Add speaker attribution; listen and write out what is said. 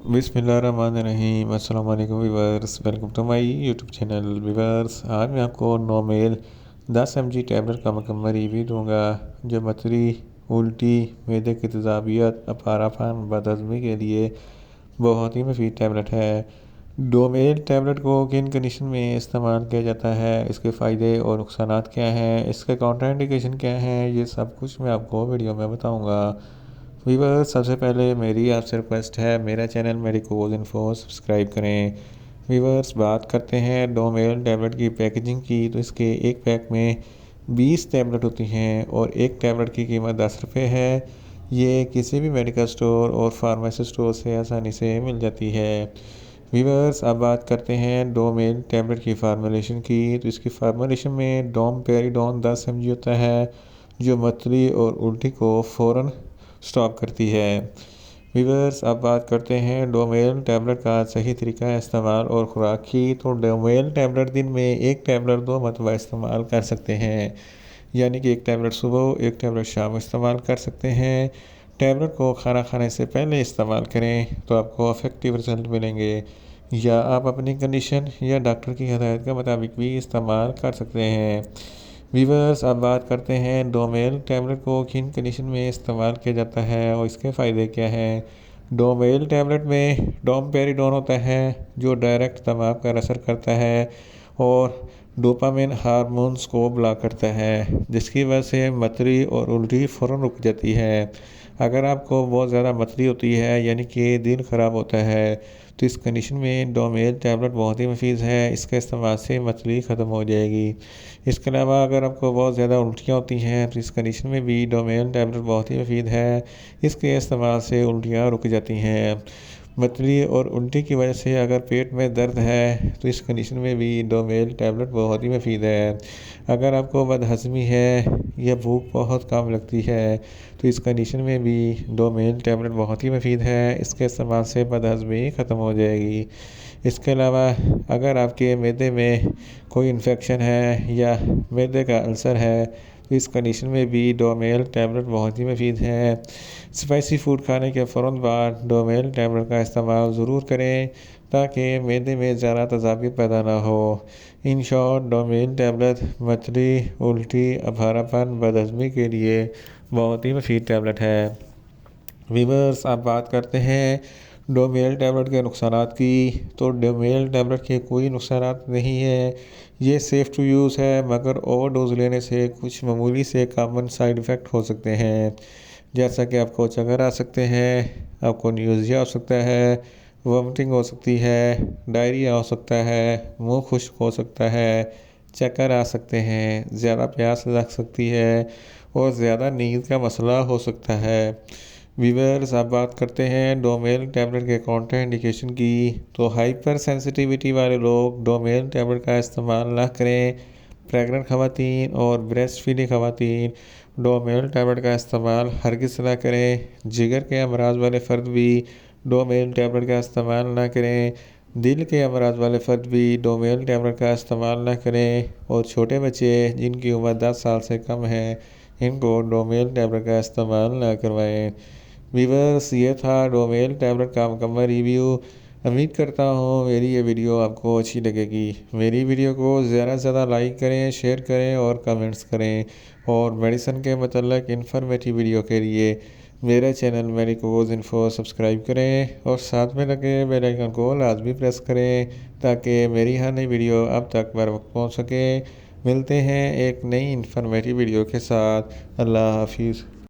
Speaker 1: बिस्मिल्लाहिर्रहमानिर्रहीम। अस्सलाम वालेकुम viewers, welcome to my YouTube channel. Viewers, आज मैं आपको नोमेल 10 mg टैबलेट का मुकम्मल रिव्यू दूंगा जो मतरी, उल्टी, मैदे की तेज़ाबियत, अपारापन, बदहज़मी के लिए बहुत ही मुफीद टैबलेट है। डोमेल टैबलेट को किन कंडीशन में इस्तेमाल किया जाता है, इसके फ़ायदे और नुकसानात क्या हैं, इसके काउंटरइंडिकेशन क्या हैं, ये सब कुछ मैं आपको वीडियो में बताऊंगा। व्यूअर्स, सबसे पहले मेरी आपसे रिक्वेस्ट है, मेरा चैनल मेडिकोज इन्फो सब्सक्राइब करें। व्यूअर्स, बात करते हैं डोमेल टैबलेट की पैकेजिंग की, तो इसके एक पैक में 20 टैबलेट होती हैं और एक टैबलेट की कीमत 10 रुपये है। ये किसी भी मेडिकल स्टोर और फार्मेसी स्टोर से आसानी से मिल जाती है। व्यूअर्स, अब बात करते हैं डोमेल टैबलेट की फार्मूलेशन की, तो इसकी फार्मूलेशन में डोमपेरिडोन 10 mg होता है जो मतली और उल्टी को फ़ौरन स्टॉप करती है। व्यूअर्स, अब बात करते हैं डोमेल टैबलेट का सही तरीका इस्तेमाल और ख़ुराक की, तो डोमेल टैबलेट दिन में एक टैबलेट 2 मरतबा इस्तेमाल कर सकते हैं, यानी कि एक टैबलेट सुबह, एक टैबलेट शाम इस्तेमाल कर सकते हैं। टैबलेट को खाना खाने से पहले इस्तेमाल करें तो आपको इफ़ेक्टिव रिजल्ट मिलेंगे, या आप अपनी कंडीशन या डॉक्टर की हिदायत के मुताबिक भी इस्तेमाल कर सकते हैं। व्यूअर्स, अब बात करते हैं डोमेल टैबलेट को किन कंडीशन में इस्तेमाल किया जाता है और इसके फ़ायदे क्या हैं। डोमेल टैबलेट में डोमपेरिडोन होता है जो डायरेक्ट दिमाग पर असर करता है और डोपामिन हार्मोन्स को ब्लॉक करता है, जिसकी वजह से मतली और उल्टी फ़ौरन रुक जाती है। अगर आपको बहुत ज़्यादा मतली होती है, यानी कि दिल ख़राब होता है, तो इस कंडीशन में डोमेल टैबलेट बहुत ही मुफीद है। इसके इस्तेमाल से मतली ख़त्म हो जाएगी। इसके अलावा अगर आपको बहुत ज़्यादा उल्टियाँ होती हैं, तो इस कंडीशन में भी डोमेल टैबलेट बहुत ही मुफीद है। इसके इस्तेमाल से उल्टियाँ रुक जाती हैं। मतली और उल्टी की वजह से अगर पेट में दर्द है, तो इस कंडीशन में भी डोमेल टैबलेट बहुत ही मुफीद है। अगर आपको बदहज़मी है या भूख बहुत कम लगती है, तो इस कंडीशन में भी डोमेल टैबलेट बहुत ही मुफीद है। इसके इस्तेमाल से बदहज़मी ख़त्म हो जाएगी। इसके अलावा अगर आपके मैदे में कोई इन्फेक्शन है या मैदे का अल्सर है, तो इस कंडीशन में भी डोमेल टैबलेट बहुत ही मुफीद है। स्पाइसी फूड खाने के फ़ौरन बाद डोमेल टैबलेट का इस्तेमाल ज़रूर करें ताकि मैदे में ज़्यादा तेज़ाबियत पैदा ना हो। इन शॉर्ट, डोमेल टैबलेट मतली, उल्टी, अभारापन, बदहज़मी के लिए बहुत ही मुफीद टैबलेट है। व्यूअर्स, आप बात करते हैं डोमेल टैबलेट के नुकसानात की, तो डोमेल टैबलेट के कोई नुकसानात नहीं है। ये सेफ़ टू यूज़ है, मगर ओवरडोज लेने से कुछ मामूली से कॉमन साइड इफ़ेक्ट हो सकते हैं, जैसा कि आपको चक्कर आ सकते हैं, आपको न्यूज़िया हो सकता है, वोमिटिंग हो सकती है, डायरिया हो सकता है, मुंह खुश्क हो सकता है, चक्कर आ सकते हैं, ज़्यादा प्यास लग सकती है और ज़्यादा नींद का मसला हो सकता है। व्यूअर्स, आप बात करते हैं डोमेल टैबलेट के काउंटर इंडिकेशन की, तो हाइपर सेंसिटिविटी वाले लोग डोमेल टैबलेट का इस्तेमाल ना करें। प्रेग्नेंट ख़वातीन और ब्रेस्ट फीडिंग ख़वातीन डोमेल टैबलेट का इस्तेमाल हरगिज़ ना करें। जिगर के अमराज वाले फ़र्द भी डोमेल टैबलेट का इस्तेमाल ना करें। दिल के अमराज वाले फ़र्द भी डोमेल टैबलेट का इस्तेमाल ना करें, और छोटे बच्चे जिनकी उम्र 10 साल से कम है, इनको डोमेल टैबलेट का इस्तेमाल ना करवाएं। व्यूअर्स, ये था डोमेल टैबलेट का मुकम्मल रिव्यू। उम्मीद करता हूँ मेरी ये वीडियो आपको अच्छी लगेगी। मेरी वीडियो को ज़्यादा से ज़्यादा लाइक करें, शेयर करें और कमेंट्स करें, और मेडिसिन के मतलब इन्फॉर्मेटिव वीडियो के लिए मेरे चैनल मेडिकोज इन्फो सब्सक्राइब करें और साथ में लगे बेल आइकन को लाजमी प्रेस करें ताकि मेरी हर नई वीडियो अब तक बर वक्त पहुँच सके। मिलते हैं एक नई इन्फॉर्मेटिव वीडियो के साथ। अल्लाह हाफिज़।